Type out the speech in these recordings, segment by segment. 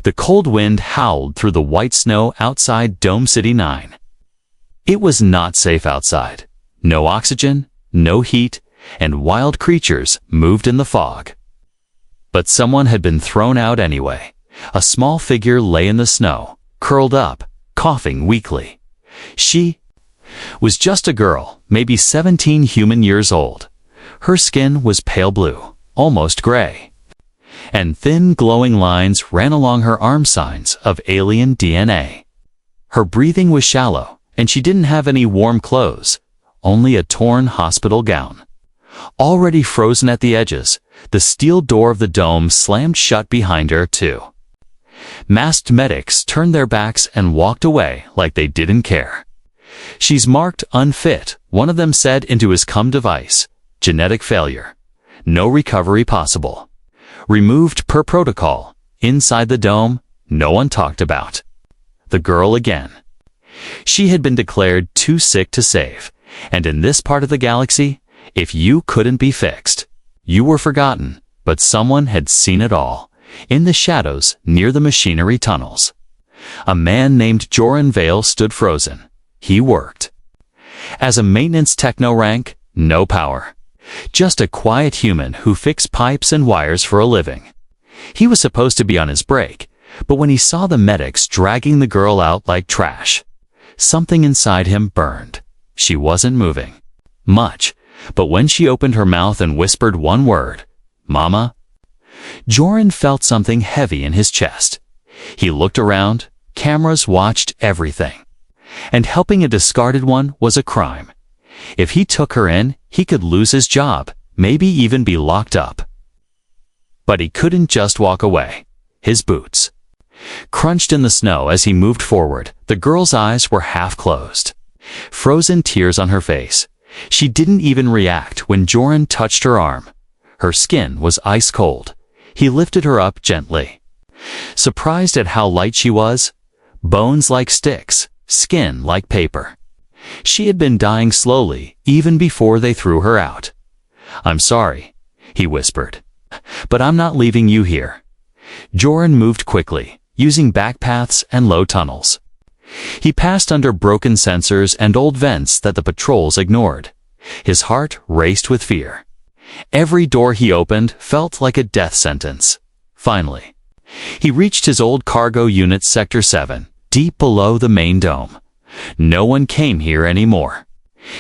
The cold wind howled through the white snow outside Dome City 9. It was not safe outside. No oxygen, no heat, and wild creatures moved in the fog. But someone had been thrown out anyway. A small figure lay in the snow, curled up, coughing weakly. She was just a girl, maybe 17 human years old. Her skin was pale blue, almost gray, and thin glowing lines ran along her arm, signs of alien DNA. Her breathing was shallow, and she didn't have any warm clothes, only a torn hospital gown. Already frozen at the edges, the steel door of the dome slammed shut behind her, too. Masked medics turned their backs and walked away like they didn't care. "She's marked unfit," one of them said into his CUM device. "Genetic failure. No recovery possible. Removed per protocol." Inside the dome, no one talked about the girl again. She had been declared too sick to save, and in this part of the galaxy, if you couldn't be fixed, you were forgotten. But someone had seen it all, in the shadows near the machinery tunnels. A man named Joran Vale stood frozen. He worked as a maintenance techno rank, no power. Just a quiet human who fixed pipes and wires for a living. He was supposed to be on his break, but when he saw the medics dragging the girl out like trash, something inside him burned. She wasn't moving much, but when she opened her mouth and whispered one word, "Mama," Joran felt something heavy in his chest. He looked around. Cameras watched everything. And helping a discarded one was a crime. If he took her in, he could lose his job, maybe even be locked up. But he couldn't just walk away. His boots crunched in the snow as he moved forward. The girl's eyes were half closed, frozen tears on her face. She didn't even react when Joran touched her arm. Her skin was ice cold. He lifted her up gently, surprised at how light she was. Bones like sticks, skin like paper. She had been dying slowly, even before they threw her out. "I'm sorry," he whispered, "but I'm not leaving you here." Joran moved quickly, using backpaths and low tunnels. He passed under broken sensors and old vents that the patrols ignored. His heart raced with fear. Every door he opened felt like a death sentence. Finally, he reached his old cargo unit, Sector 7, deep below the main dome. No one came here anymore.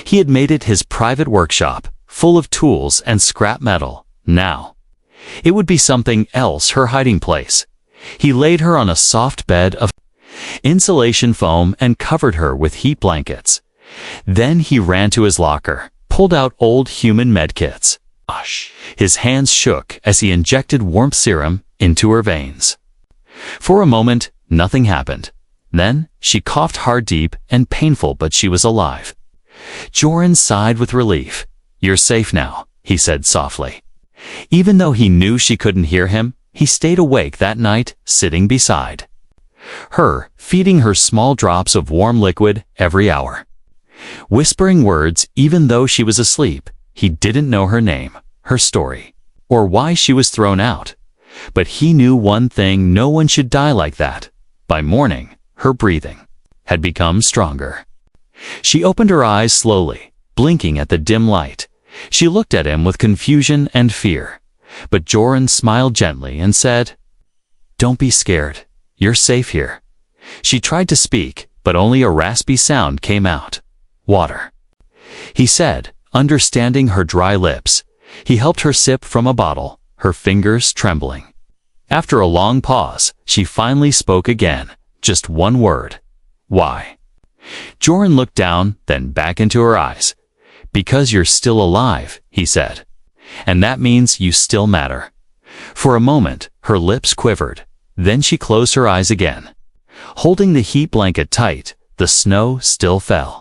He had made it his private workshop, full of tools and scrap metal. Now, it would be something else, her hiding place. He laid her on a soft bed of insulation foam and covered her with heat blankets. Then he ran to his locker, pulled out old human medkits. His hands shook as he injected warmth serum into her veins. For a moment, nothing happened. Then she coughed hard, deep and painful, but she was alive. Joran sighed with relief. "You're safe now," he said softly. Even though he knew she couldn't hear him, he stayed awake that night, sitting beside her, feeding her small drops of warm liquid every hour, whispering words even though she was asleep. He didn't know her name, her story, or why she was thrown out. But he knew one thing: no one should die like that. By morning, her breathing had become stronger. She opened her eyes slowly, blinking at the dim light. She looked at him with confusion and fear. But Joran smiled gently and said, "Don't be scared. You're safe here." She tried to speak, but only a raspy sound came out. "Water," he said, understanding her dry lips. He helped her sip from a bottle, her fingers trembling. After a long pause, she finally spoke again, just one word: "Why?" Joran looked down, then back into her eyes. "Because you're still alive," he said. "And that means you still matter." For a moment, her lips quivered. Then she closed her eyes again. Holding the heat blanket tight, the snow still fell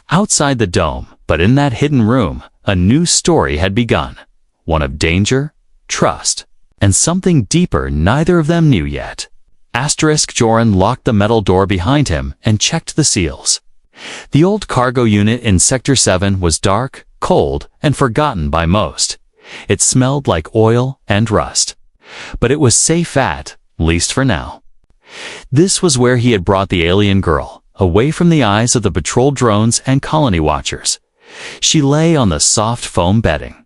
outside the dome, but in that hidden room, a new story had begun. One of danger, trust, and something deeper neither of them knew yet. Joran locked the metal door behind him and checked the seals. The old cargo unit in Sector 7 was dark, cold, and forgotten by most. It smelled like oil and rust. But it was safe at least for now. This was where he had brought the alien girl, away from the eyes of the patrol drones and colony watchers. She lay on the soft foam bedding,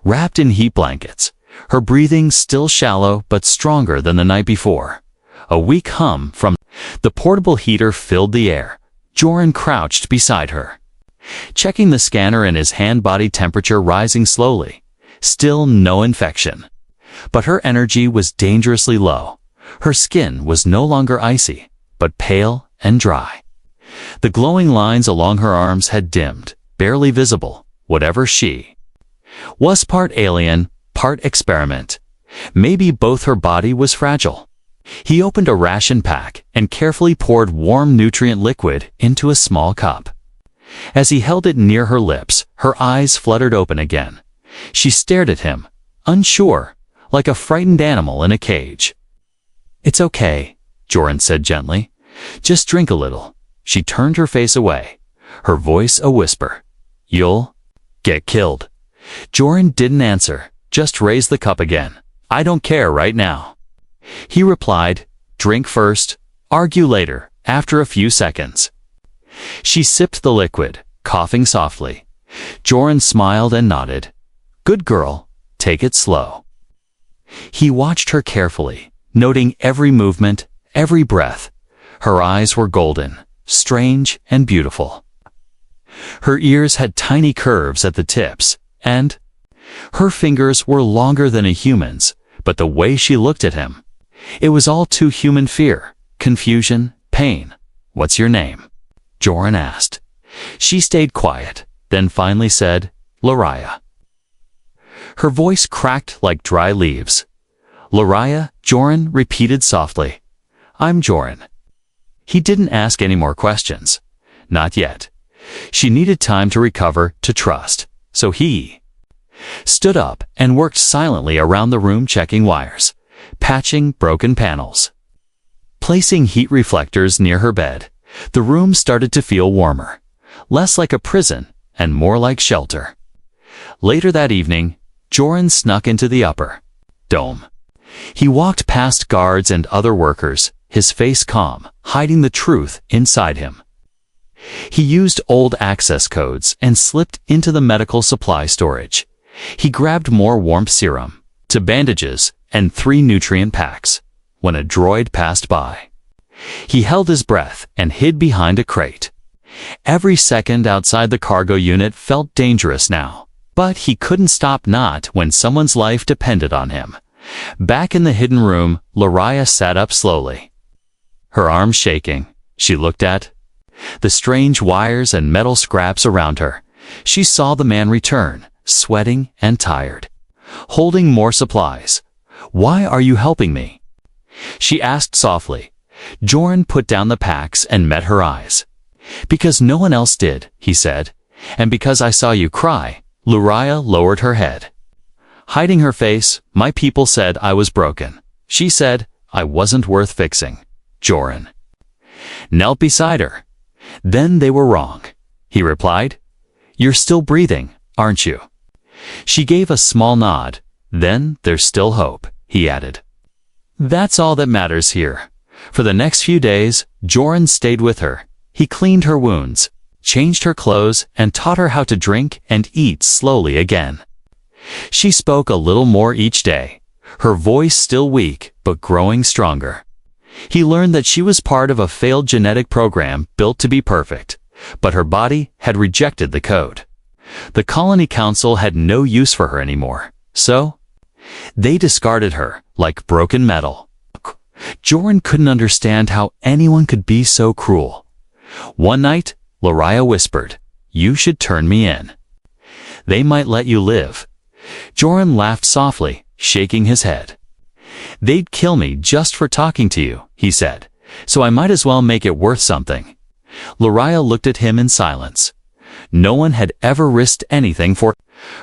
wrapped in heat blankets, her breathing still shallow but stronger than the night before. A weak hum from the portable heater filled the air. Joran crouched beside her, checking the scanner and his hand-body temperature rising slowly. Still no infection. But her energy was dangerously low. Her skin was no longer icy, but pale and dry. The glowing lines along her arms had dimmed, barely visible, whatever she was part alien, part experiment. Maybe both her body was fragile. He opened a ration pack and carefully poured warm nutrient liquid into a small cup. As he held it near her lips, her eyes fluttered open again. She stared at him, unsure, like a frightened animal in a cage. "It's okay," Joran said gently. "Just drink a little." She turned her face away, her voice a whisper. "You'll get killed." Joran didn't answer, just raised the cup again. "I don't care right now." He replied, "Drink first, argue later," after a few seconds. She sipped the liquid, coughing softly. Joran smiled and nodded. "Good girl, take it slow." He watched her carefully, noting every movement, every breath. Her eyes were golden, strange and beautiful. Her ears had tiny curves at the tips, and her fingers were longer than a human's, but the way she looked at him, it was all too human. Fear, confusion, pain. "What's your name?" Joran asked. She stayed quiet, then finally said, "Lariah." Her voice cracked like dry leaves. "Lariah," Joran repeated softly. "I'm Joran." He didn't ask any more questions. Not yet. She needed time to recover, to trust. So he stood up and worked silently around the room, checking wires, patching broken panels, placing heat reflectors near her bed. The room started to feel warmer, less like a prison and more like shelter. Later that evening, Joran snuck into the upper dome. He walked past guards and other workers, his face calm, hiding the truth inside him. He used old access codes and slipped into the medical supply storage. He grabbed more warmth serum, 2 bandages, and 3 nutrient packs. When a droid passed by, he held his breath and hid behind a crate. Every second outside the cargo unit felt dangerous now, but he couldn't stop, not when someone's life depended on him. Back in the hidden room, Lariah sat up slowly, her arms shaking. She looked at the strange wires and metal scraps around her. She saw the man return, sweating and tired, holding more supplies. "Why are you helping me?" she asked softly. Joran put down the packs and met her eyes. "Because no one else did," he said, "and because I saw you cry." Lariah lowered her head, hiding her face. "My people said I was broken." She said, "I wasn't worth fixing." Joran knelt beside her. "Then they were wrong," he replied. "You're still breathing, aren't you?" She gave a small nod. "Then there's still hope," he added. "That's all that matters here." For the next few days, Joran stayed with her. He cleaned her wounds, changed her clothes, and taught her how to drink and eat slowly again. She spoke a little more each day, her voice still weak but growing stronger. He learned that she was part of a failed genetic program built to be perfect, but her body had rejected the code. The Colony Council had no use for her anymore, so they discarded her like broken metal. Joran couldn't understand how anyone could be so cruel. One night, Lariah whispered, "You should turn me in. They might let you live." Joran laughed softly, shaking his head. "They'd kill me just for talking to you," he said, "so I might as well make it worth something." Lariah looked at him in silence. No one had ever risked anything for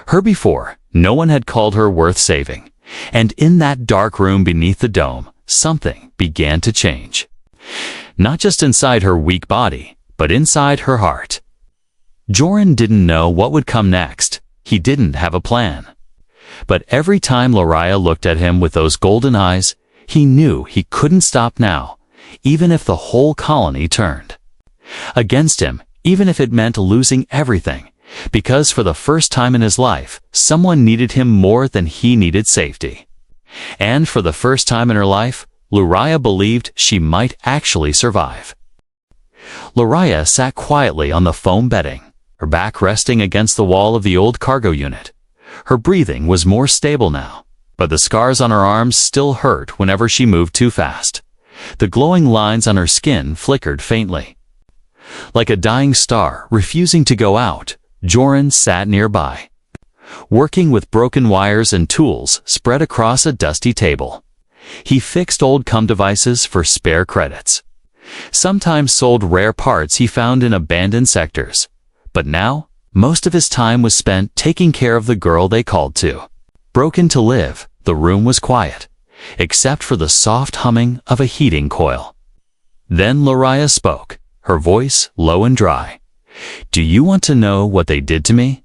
her before. No one had called her worth saving. And in that dark room beneath the dome, something began to change. Not just inside her weak body, but inside her heart. Joran didn't know what would come next. He didn't have a plan. But every time Lariah looked at him with those golden eyes, He knew he couldn't stop now, even if the whole colony turned against him, even if it meant losing everything, because for the first time in his life, someone needed him more than he needed safety. And for the first time in her life, Luraya believed she might actually survive. Luraya sat quietly on the foam bedding, her back resting against the wall of the old cargo unit. Her breathing was more stable now, but the scars on her arms still hurt whenever she moved too fast. The glowing lines on her skin flickered faintly. Like a dying star refusing to go out, Joran sat nearby, working with broken wires and tools spread across a dusty table. He fixed old CUM devices for spare credits. Sometimes sold rare parts he found in abandoned sectors. But now, most of his time was spent taking care of the girl they called to. Broken to live, the room was quiet, except for the soft humming of a heating coil. Then Luraya spoke, her voice low and dry. "Do you want to know what they did to me?"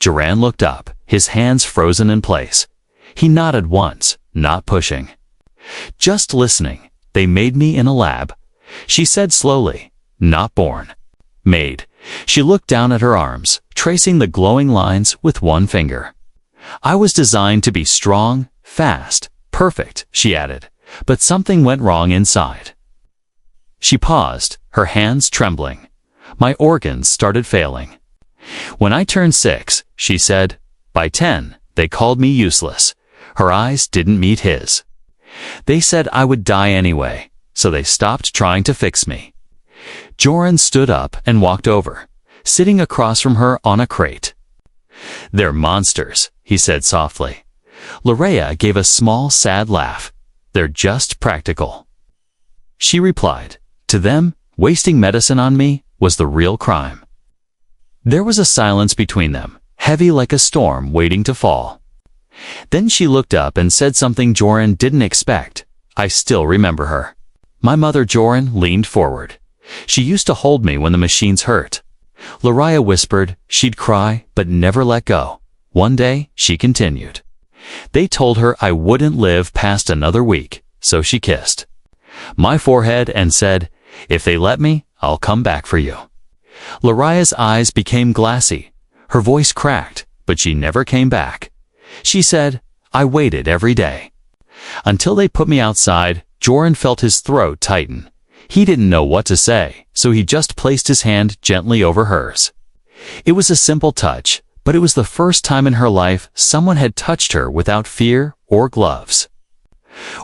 Joran looked up, his hands frozen in place. He nodded once, not pushing. "Just listening. They made me in a lab," she said slowly. "Not born. Made." She looked down at her arms, tracing the glowing lines with one finger. "I was designed to be strong, fast, perfect," she added, "but something went wrong inside." She paused, her hands trembling. "My organs started failing. When I turned 6, she said. By 10, they called me useless." Her eyes didn't meet his. "They said I would die anyway, so they stopped trying to fix me." Joran stood up and walked over, sitting across from her on a crate. "They're monsters," he said softly. Luraya gave a small, sad laugh. "They're just practical." She replied, "To them, wasting medicine on me was the real crime." There was a silence between them, heavy like a storm waiting to fall. Then she looked up and said something Joran didn't expect. "I still remember her." My mother Joran leaned forward. "She used to hold me when the machines hurt." Luraya whispered she'd cry but never let go. One day, she continued. "They told her I wouldn't live past another week, so she kissed my forehead and said, 'If they let me, I'll come back for you.'" Luraya's eyes became glassy. Her voice cracked, but she never came back. She said, "I waited every day. Until they put me outside." Joran felt his throat tighten. He didn't know what to say, so he just placed his hand gently over hers. It was a simple touch, but it was the first time in her life someone had touched her without fear or gloves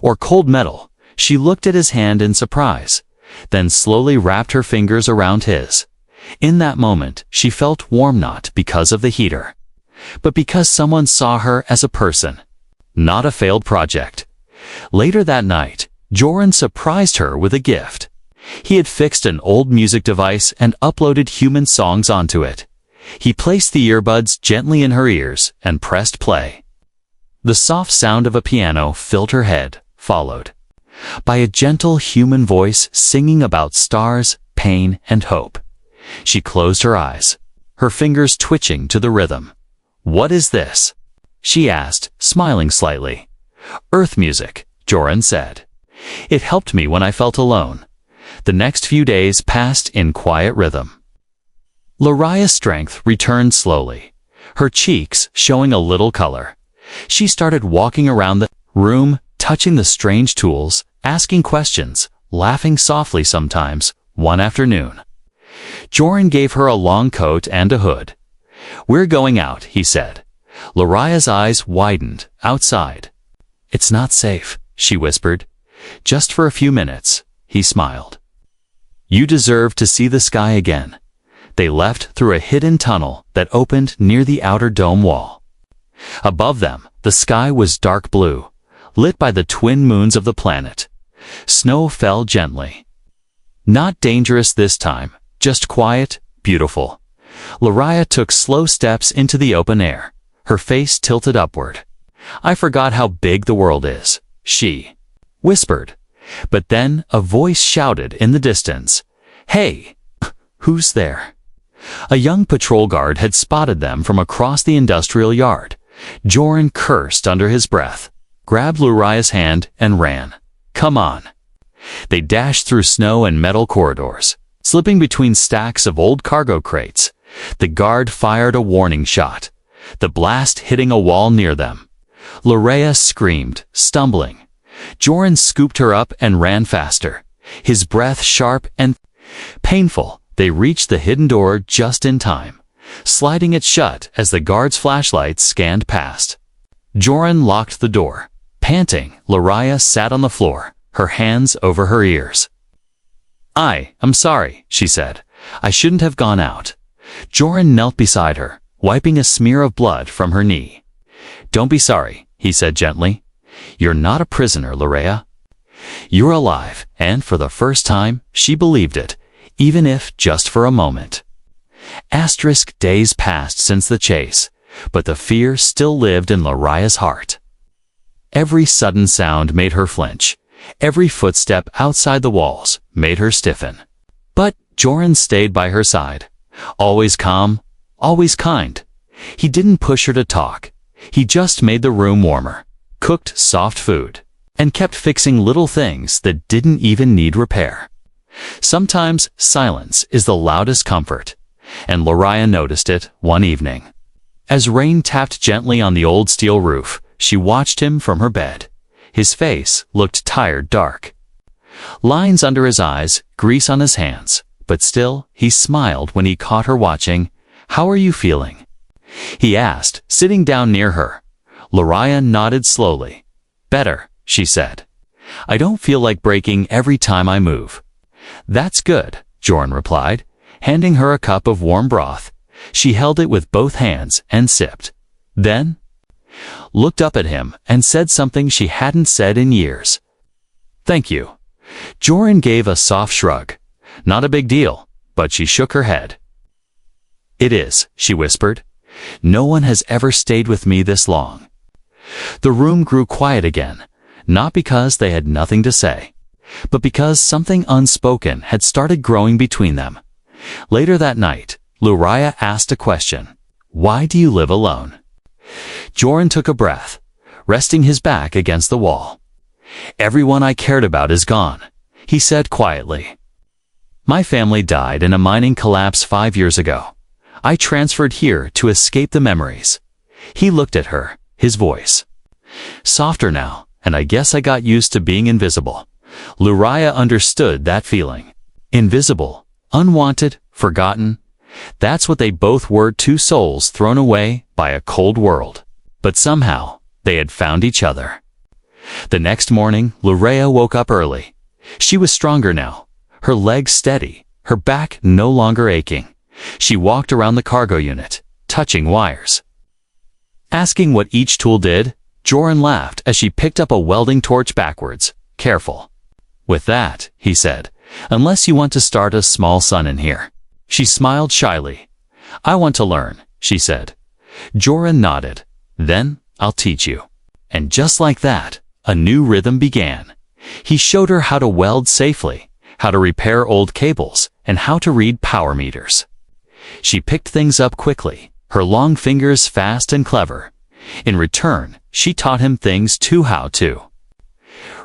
or cold metal. She looked at his hand in surprise, then slowly wrapped her fingers around his. In that moment, she felt warm, not because of the heater, but because someone saw her as a person, not a failed project. Later that night, Joran surprised her with a gift. He had fixed an old music device and uploaded human songs onto it. He placed the earbuds gently in her ears and pressed play. The soft sound of a piano filled her head, followed by a gentle human voice singing about stars, pain, and hope. She closed her eyes, her fingers twitching to the rhythm. "What is this?" she asked, smiling slightly. "Earth music," Joran said. "It helped me when I felt alone." The next few days passed in quiet rhythm. Luraya's strength returned slowly, her cheeks showing a little color. She started walking around the room, touching the strange tools, asking questions, laughing softly sometimes. One afternoon, Joran gave her a long coat and a hood. "We're going out," he said. Luraya's eyes widened. "Outside." "It's not safe," she whispered. "Just for a few minutes," he smiled. "You deserve to see the sky again." They left through a hidden tunnel that opened near the outer dome wall. Above them, the sky was dark blue, lit by the twin moons of the planet. Snow fell gently. Not dangerous this time, just quiet, beautiful. Luraya took slow steps into the open air, her face tilted upward. "I forgot how big the world is," she whispered. But then a voice shouted in the distance, "Hey, who's there?" A young patrol guard had spotted them from across the industrial yard. Joran cursed under his breath. grabbed Luraya's hand, and ran. "Come on." They dashed through snow and metal corridors, slipping between stacks of old cargo crates. The guard fired a warning shot, the blast hitting a wall near them. Luraya screamed, stumbling. Joran scooped her up and ran faster, his breath sharp and painful. They reached the hidden door just in time, sliding it shut as the guard's flashlights scanned past. Joran locked the door. Panting, Luraya sat on the floor, her hands over her ears. I'm sorry," she said. "I shouldn't have gone out." Joran knelt beside her, wiping a smear of blood from her knee. "Don't be sorry," he said gently. "You're not a prisoner, Luraya. You're alive," and for the first time, she believed it, even if just for a moment. Days passed since the chase, but the fear still lived in Luraya's heart. Every sudden sound made her flinch. Every footstep outside the walls made her stiffen. But Joran stayed by her side, always calm, always kind. He didn't push her to talk. He just made the room warmer, cooked soft food, and kept fixing little things that didn't even need repair. Sometimes silence is the loudest comfort, and Luraya noticed it one evening. As rain tapped gently on the old steel roof, she watched him from her bed. His face looked tired, dark. Lines under his eyes, grease on his hands, but still he smiled when he caught her watching. "How are you feeling?" he asked, sitting down near her. Luraya nodded slowly. "Better," she said. "I don't feel like breaking every time I move." "That's good," Joran replied, handing her a cup of warm broth. She held it with both hands and sipped. Then looked up at him and said something she hadn't said in years. "Thank you." Joran gave a soft shrug. "Not a big deal," but she shook her head. "It is," she whispered. "No one has ever stayed with me this long." The room grew quiet again, not because they had nothing to say, but because something unspoken had started growing between them. Later that night, Luraya asked a question. "Why do you live alone?" Joran took a breath, resting his back against the wall. "Everyone I cared about is gone," he said quietly. "My family died in a mining collapse 5 years ago. I transferred here to escape the memories." He looked at her, his voice softer now, "and I guess I got used to being invisible." Luraya understood that feeling. Invisible, unwanted, forgotten. That's what they both were, two souls thrown away by a cold world. But somehow, they had found each other. The next morning, Luraya woke up early. She was stronger now, her legs steady, her back no longer aching. She walked around the cargo unit, touching wires. Asking what each tool did, Joran laughed as she picked up a welding torch backwards. "Careful with that," he said, "unless you want to start a small sun in here." She smiled shyly. "I want to learn," she said. Joran nodded. "Then I'll teach you." And just like that, a new rhythm began. He showed her how to weld safely, how to repair old cables, and how to read power meters. She picked things up quickly, her long fingers fast and clever. In return, she taught him things too: how to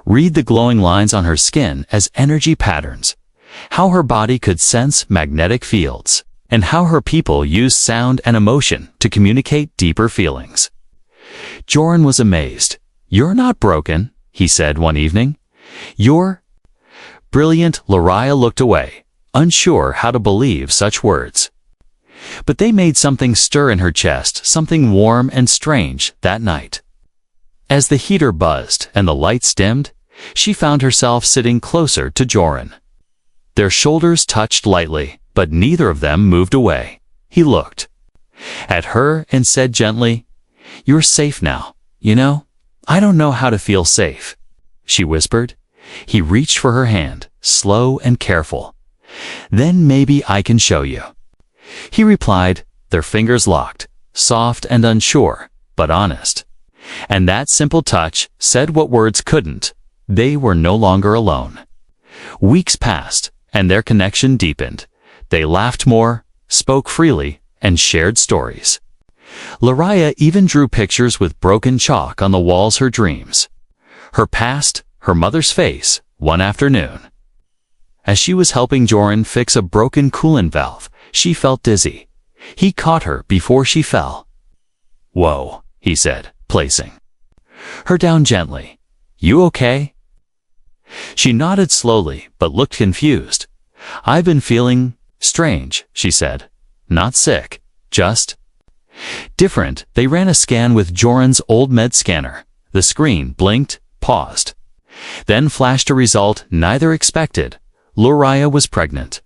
read the glowing lines on her skin as energy patterns, how her body could sense magnetic fields, and how her people used sound and emotion to communicate deeper feelings. Joran was amazed. "You're not broken," he said one evening. "You're brilliant." Luraya looked away, unsure how to believe such words. But they made something stir in her chest, something warm and strange that night. As the heater buzzed and the lights dimmed, she found herself sitting closer to Joran. Their shoulders touched lightly, but neither of them moved away. He looked at her and said gently, "You're safe now. You know, I don't know how to feel safe," she whispered. He reached for her hand, slow and careful. "Then maybe I can show you," he replied, their fingers locked, soft and unsure, but honest. And that simple touch said what words couldn't. They were no longer alone. Weeks passed, and their connection deepened. They laughed more, spoke freely, and shared stories. Luraya even drew pictures with broken chalk on the walls her dreams. Her past, her mother's face, one afternoon. As she was helping Joran fix a broken coolant valve, she felt dizzy. He caught her before she fell. "Whoa," he said, placing her down gently. "You okay?" She nodded slowly, but looked confused. "I've been feeling strange," she said. "Not sick, just different." They ran a scan with Joran's old med scanner. The screen blinked, paused, then flashed a result neither expected. Luraya was pregnant.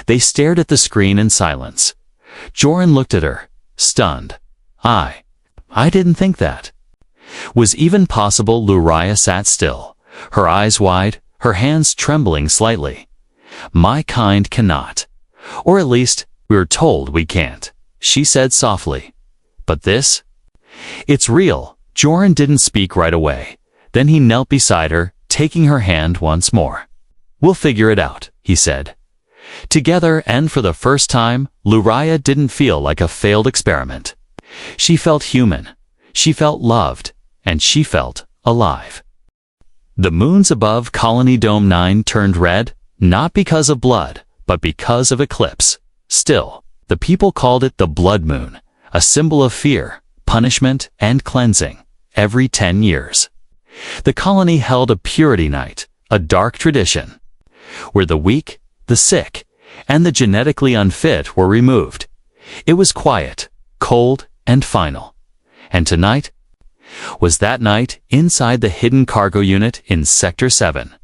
They stared at the screen in silence. Joran looked at her, stunned. I didn't think that was even possible." Luraya sat still, her eyes wide, her hands trembling slightly. "My kind cannot. Or at least, we're told we can't," she said softly. "But this? It's real." Joran didn't speak right away. Then he knelt beside her, taking her hand once more. "We'll figure it out," he said. Together, and for the first time, Luraya didn't feel like a failed experiment. She felt human. She felt loved. And she felt alive. The moons above Colony Dome 9 turned red, not because of blood, but because of eclipse. Still, the people called it the blood moon, a symbol of fear, punishment, and cleansing, every 10 years. The colony held a purity night, a dark tradition, where the weak, the sick, and the genetically unfit were removed. It was quiet, cold, and final. And tonight was that night inside the hidden cargo unit in Sector 7.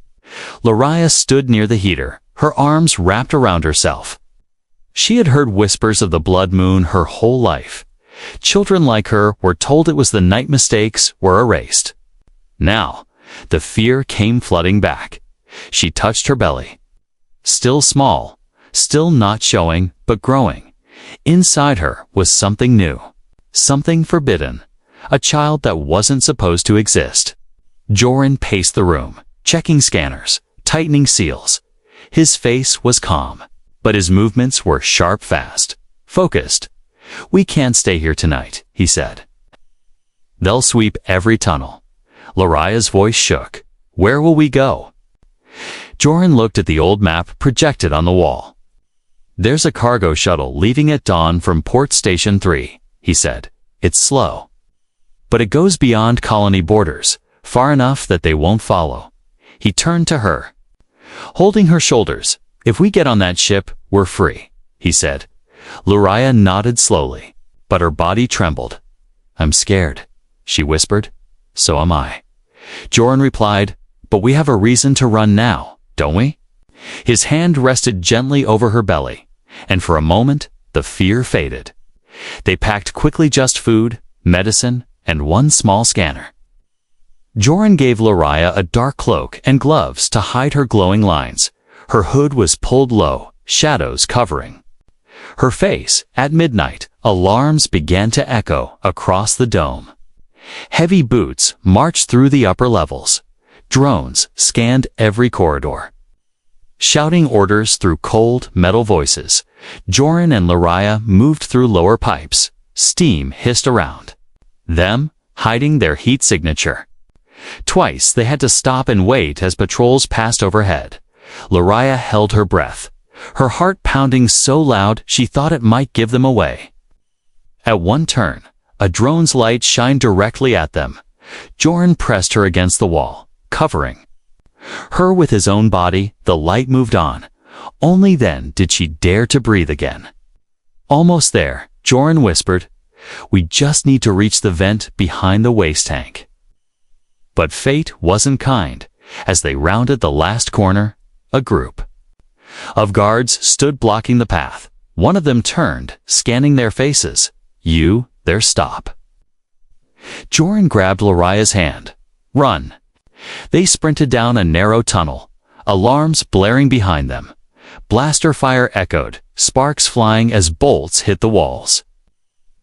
Luraya stood near the heater, her arms wrapped around herself. She had heard whispers of the blood moon her whole life. Children like her were told it was the night mistakes were erased. Now, the fear came flooding back. She touched her belly. Still small, still not showing, but growing. Inside her was something new, something forbidden, a child that wasn't supposed to exist. Joran paced the room, checking scanners, tightening seals. His face was calm, but his movements were sharp, fast, focused. "We can't stay here tonight," he said. "They'll sweep every tunnel." Luraya's voice shook. "Where will we go?" Joran looked at the old map projected on the wall. "There's a cargo shuttle leaving at dawn from Port Station 3, he said. "It's slow, but it goes beyond colony borders, far enough that they won't follow." He turned to her, holding her shoulders. "If we get on that ship, we're free," he said. Luraya nodded slowly, but her body trembled. "I'm scared," she whispered. "So am I." Joran replied, "But we have a reason to run now, don't we?" His hand rested gently over her belly, and for a moment, the fear faded. They packed quickly, just food, medicine, and one small scanner. Joran gave Luraya a dark cloak and gloves to hide her glowing lines. Her hood was pulled low, shadows covering her face. At midnight, alarms began to echo across the dome. Heavy boots marched through the upper levels. Drones scanned every corridor, shouting orders through cold, metal voices. Joran and Luraya moved through lower pipes. Steam hissed around them, hiding their heat signature. Twice they had to stop and wait as patrols passed overhead. Luraya held her breath, her heart pounding so loud she thought it might give them away. At one turn, a drone's light shined directly at them. Joran pressed her against the wall, covering her with his own body. The light moved on. Only then did she dare to breathe again. "Almost there," Joran whispered. "We just need to reach the vent behind the waste tank." But fate wasn't kind. As they rounded the last corner, a group of guards stood blocking the path. One of them turned, scanning their faces. Their stop." Joran grabbed Luraya's hand. "Run." They sprinted down a narrow tunnel, alarms blaring behind them. Blaster fire echoed, sparks flying as bolts hit the walls.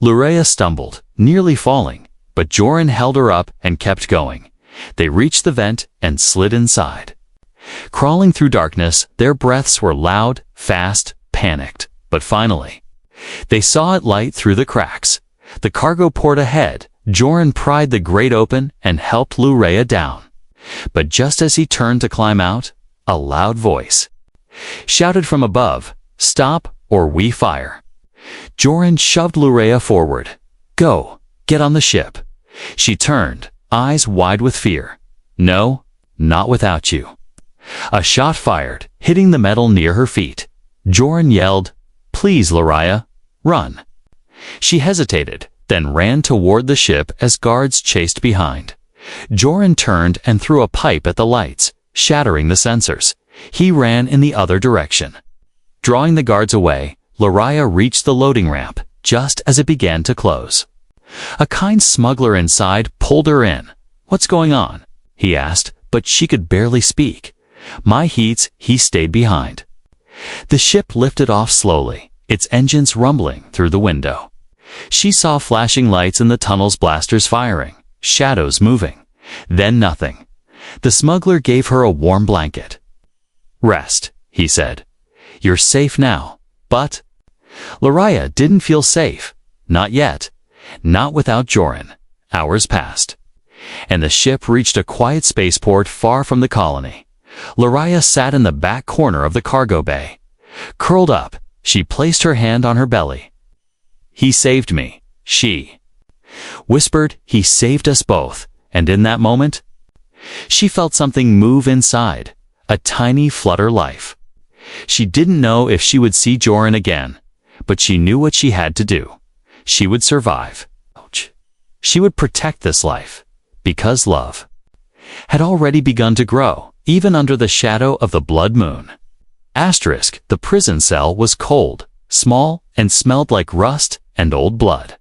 Luraya stumbled, nearly falling, but Joran held her up and kept going. They reached the vent and slid inside. Crawling through darkness, their breaths were loud, fast, panicked. But finally, they saw it light through the cracks. The cargo port ahead, Joran pried the grate open and helped Lurea down. But just as he turned to climb out, a loud voice shouted from above, "Stop, or we fire." Joran shoved Lurea forward. "Go, get on the ship." She turned, eyes wide with fear. "No, not without you." A shot fired, hitting the metal near her feet. Joran yelled, "Please, Lurea, run." She hesitated, then ran toward the ship as guards chased behind. Joran turned and threw a pipe at the lights, shattering the sensors. He ran in the other direction. Drawing the guards away, Lurea reached the loading ramp just as it began to close. A kind smuggler inside pulled her in. "What's going on?" he asked, but she could barely speak. "My heats," he stayed behind. The ship lifted off slowly, its engines rumbling through the window. She saw flashing lights in the tunnel's blasters firing, shadows moving, then nothing. The smuggler gave her a warm blanket. "Rest," he said. "You're safe now, but—" Lurea didn't feel safe. Not yet. Not without Joran. Hours passed, and the ship reached a quiet spaceport far from the colony. Lurea sat in the back corner of the cargo bay. Curled up, she placed her hand on her belly. "He saved me," she whispered. "He saved us both." And in that moment, she felt something move inside, a tiny flutter life. She didn't know if she would see Joran again, but she knew what she had to do. She would survive. She would protect this life, because love had already begun to grow, even under the shadow of the blood moon. Asterisk, the prison cell was cold, small, and smelled like rust and old blood.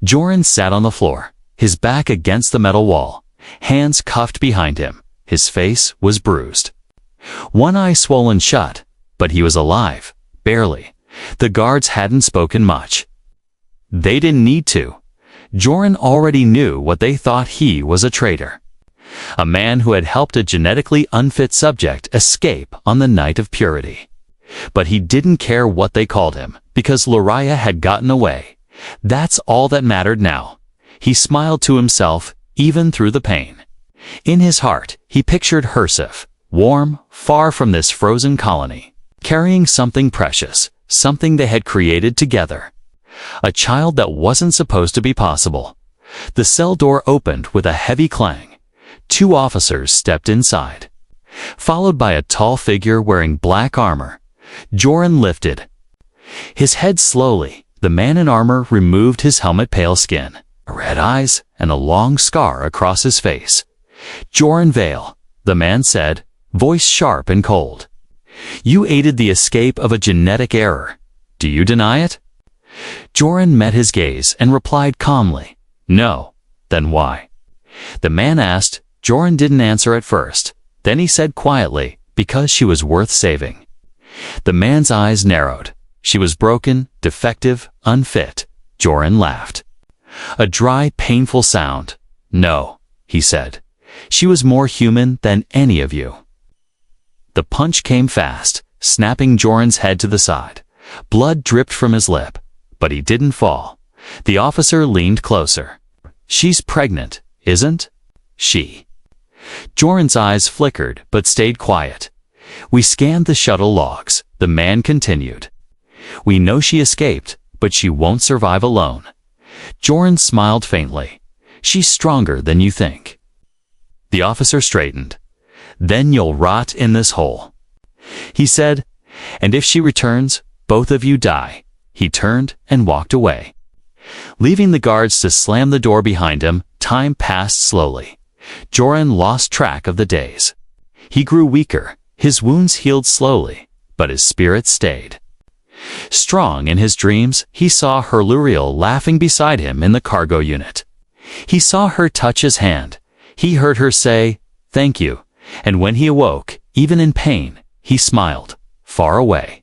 Joran sat on the floor, his back against the metal wall, hands cuffed behind him. His face was bruised. One eye swollen shut, but he was alive, barely. The guards hadn't spoken much. They didn't need to. Joran already knew what they thought. He was a traitor. A man who had helped a genetically unfit subject escape on the night of purity. But he didn't care what they called him, because Lurea had gotten away. That's all that mattered now. He smiled to himself, even through the pain. In his heart, he pictured Hersif, warm, far from this frozen colony, carrying something precious, something they had created together. A child that wasn't supposed to be possible. The cell door opened with a heavy clang. 2 officers stepped inside, followed by a tall figure wearing black armor. Joran lifted his head slowly. The man in armor removed his helmet, pale skin, red eyes, and a long scar across his face. "Joran Vale," the man said, voice sharp and cold. "You aided the escape of a genetic error. Do you deny it?" Joran met his gaze and replied calmly, "No." "Then why?" the man asked. Joran didn't answer at first. Then he said quietly, "Because she was worth saving." The man's eyes narrowed. She was broken, defective, unfit. Joran laughed. A dry, painful sound. "No," he said. "She was more human than any of you." The punch came fast, snapping Joran's head to the side. Blood dripped from his lip, but he didn't fall. The officer leaned closer. "She's pregnant, isn't she?" Joran's eyes flickered but stayed quiet. "We scanned the shuttle logs," the man continued. "We know she escaped, but she won't survive alone." Joran smiled faintly. "She's stronger than you think." The officer straightened. "Then you'll rot in this hole," he said. "And if she returns, both of you die." He turned and walked away. Leaving the guards to slam the door behind him, time passed slowly. Joran lost track of the days. He grew weaker, his wounds healed slowly, but his spirit stayed strong. In his dreams, he saw Herluriel laughing beside him in the cargo unit. He saw her touch his hand. He heard her say, "Thank you," and when he awoke, even in pain, he smiled, far away.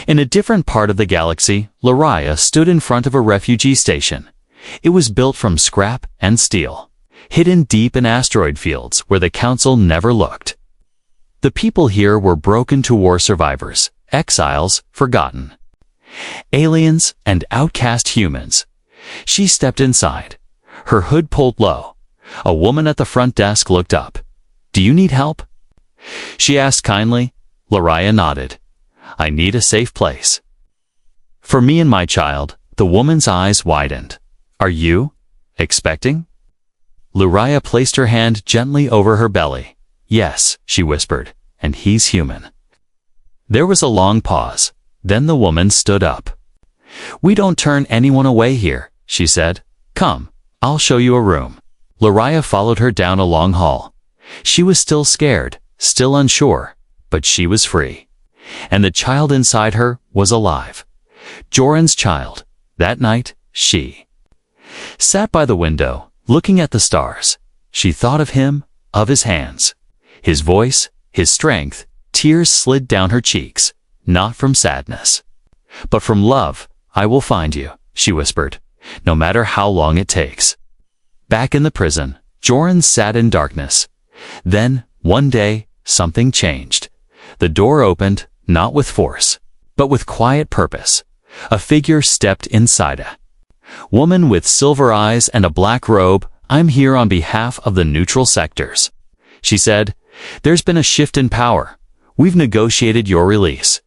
In a different part of the galaxy, Lurea stood in front of a refugee station. It was built from scrap and steel, hidden deep in asteroid fields where the Council never looked. The people here were broken to war survivors, exiles, forgotten, aliens, and outcast humans. She stepped inside, her hood pulled low. A woman at the front desk looked up. "Do you need help?" she asked kindly. Luriah nodded. "I need a safe place." "For me and my child." The woman's eyes widened. "Are you expecting?" Luriah placed her hand gently over her belly. "Yes," she whispered, "and he's human." There was a long pause. Then the woman stood up. "We don't turn anyone away here," she said. "Come, I'll show you a room." Luriah followed her down a long hall. She was still scared, still unsure, but she was free. And the child inside her was alive. Joran's child. That night, she sat by the window, looking at the stars. She thought of him, of his hands, his voice, his strength. Tears slid down her cheeks, not from sadness, but from love. "I will find you," she whispered, "no matter how long it takes." Back in the prison, Joran sat in darkness. Then, one day, something changed. The door opened, not with force, but with quiet purpose. A figure stepped inside. A woman with silver eyes and a black robe. "I'm here on behalf of the neutral sectors," she said. "There's been a shift in power. We've negotiated your release."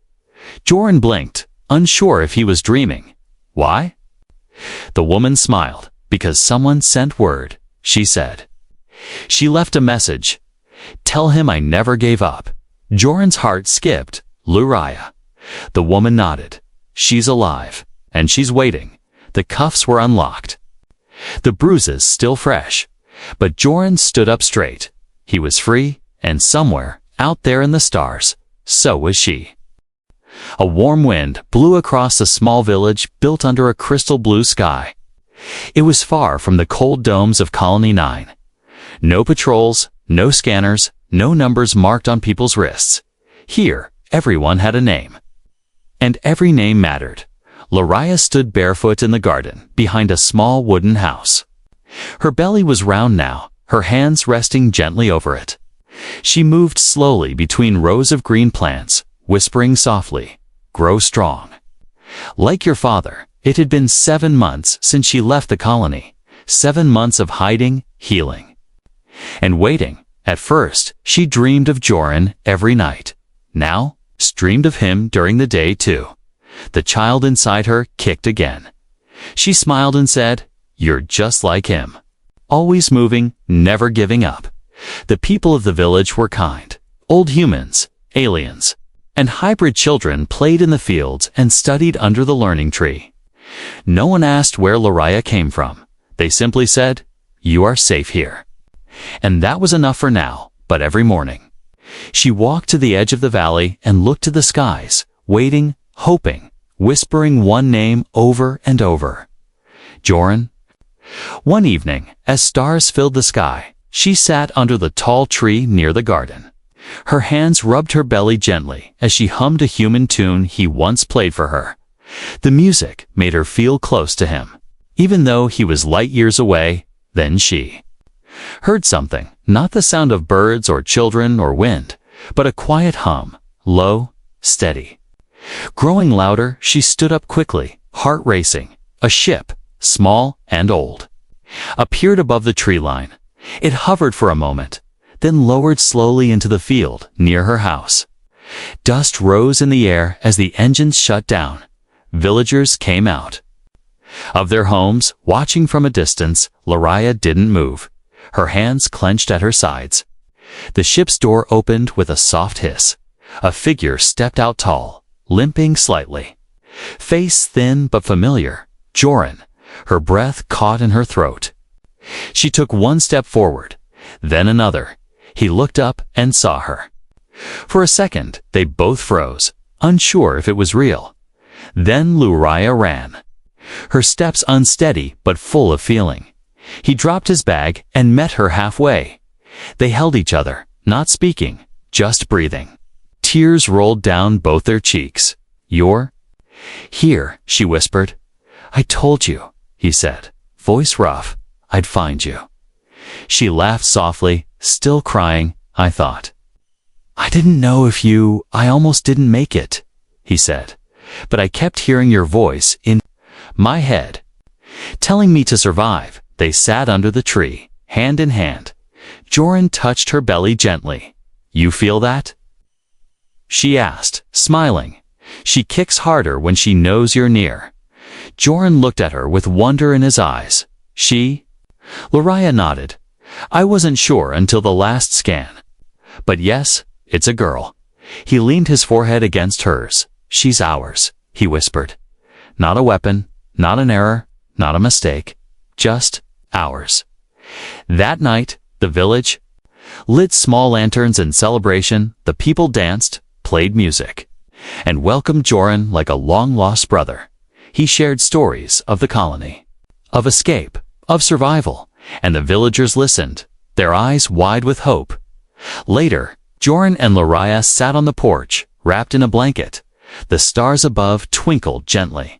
Joran blinked, unsure if he was dreaming. "Why?" The woman smiled. "Because someone sent word," she said. She left a message. "Tell him I never gave up." Joran's heart skipped. "Luriah." The woman nodded. "She's alive, and she's waiting." The cuffs were unlocked, the bruises still fresh. But Joran stood up straight. He was free, and somewhere, out there in the stars, so was she. A warm wind blew across a small village built under a crystal blue sky. It was far from the cold domes of Colony 9. No patrols, no scanners, no numbers marked on people's wrists. Here, everyone had a name. And every name mattered. Luriah stood barefoot in the garden, behind a small wooden house. Her belly was round now, her hands resting gently over it. She moved slowly between rows of green plants, whispering softly, "Grow strong." Like your father, it had been 7 months since she left the colony. 7 months of hiding, healing, and waiting. At first, she dreamed of Joran every night. Now, dreamed of him during the day too. The child inside her kicked again. She smiled and said, "You're just like him. Always moving, never giving up." The people of the village were kind. Old humans, aliens, and hybrid children played in the fields and studied under the learning tree. No one asked where Luriah came from. They simply said, "You are safe here." And that was enough for now, but every morning, she walked to the edge of the valley and looked to the skies, waiting, hoping, whispering one name over and over. Joran. One evening, as stars filled the sky, she sat under the tall tree near the garden. Her hands rubbed her belly gently as she hummed a human tune he once played for her. The music made her feel close to him, even though he was light years away. Then she heard something, not the sound of birds or children or wind, but a quiet hum, low, steady. Growing louder, she stood up quickly, heart racing. A ship, small and old, appeared above the tree line. It hovered for a moment, then lowered slowly into the field near her house. Dust rose in the air as the engines shut down. Villagers came out of their homes, watching from a distance. Luriah didn't move, her hands clenched at her sides. The ship's door opened with a soft hiss. A figure stepped out tall, limping slightly. Face thin but familiar. Joran, her breath caught in her throat. She took one step forward, then another. He looked up and saw her. For a second, they both froze, unsure if it was real. Then Luriah ran, her steps unsteady but full of feeling. He dropped his bag and met her halfway. They held each other, not speaking, just breathing. Tears rolled down both their cheeks. "You're here," she whispered. "I told you," he said, voice rough, "I'd find you." She laughed softly, still crying. "I thought. I didn't know if I almost didn't make it," he said. "But I kept hearing your voice in my head." Telling me to survive, they sat under the tree, hand in hand. Joran touched her belly gently. You feel that? She asked, smiling. She kicks harder when she knows you're near. Joran looked at her with wonder in his eyes. She? Lariah nodded. I wasn't sure until the last scan. But yes, it's a girl. He leaned his forehead against hers. She's ours, he whispered. Not a weapon, not an error, not a mistake. Just ours. That night, the village lit small lanterns in celebration. The people danced, played music, and welcomed Joran like a long-lost brother. He shared stories of the colony, of escape, of survival, and the villagers listened, their eyes wide with hope. Later, Joran and Lariah sat on the porch, wrapped in a blanket. The stars above twinkled gently.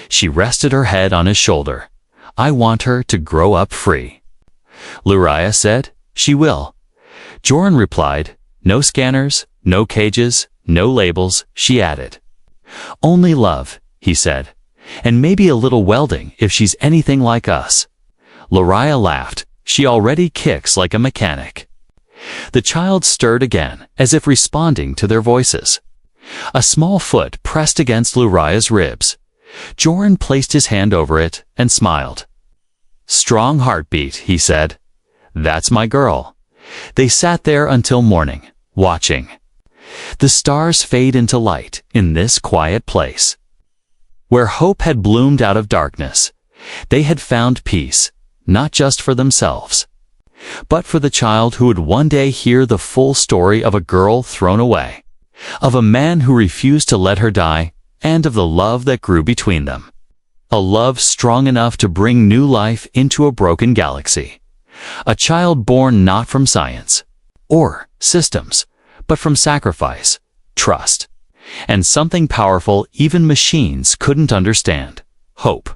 She rested her head on his shoulder. I want her to grow up free. Lariah said, she will. Joran replied, no scanners, no cages, no labels, she added. Only love, he said, and maybe a little welding if she's anything like us. Lariah laughed. She already kicks like a mechanic. The child stirred again, as if responding to their voices. A small foot pressed against Lariah's ribs. Joran placed his hand over it and smiled. Strong heartbeat, he said. That's my girl. They sat there until morning, watching. The stars fade into light in this quiet place. Where hope had bloomed out of darkness, they had found peace, not just for themselves, but for the child who would one day hear the full story of a girl thrown away, of a man who refused to let her die, and of the love that grew between them. A love strong enough to bring new life into a broken galaxy. A child born not from science or systems, but from sacrifice, trust, and something powerful even machines couldn't understand: hope.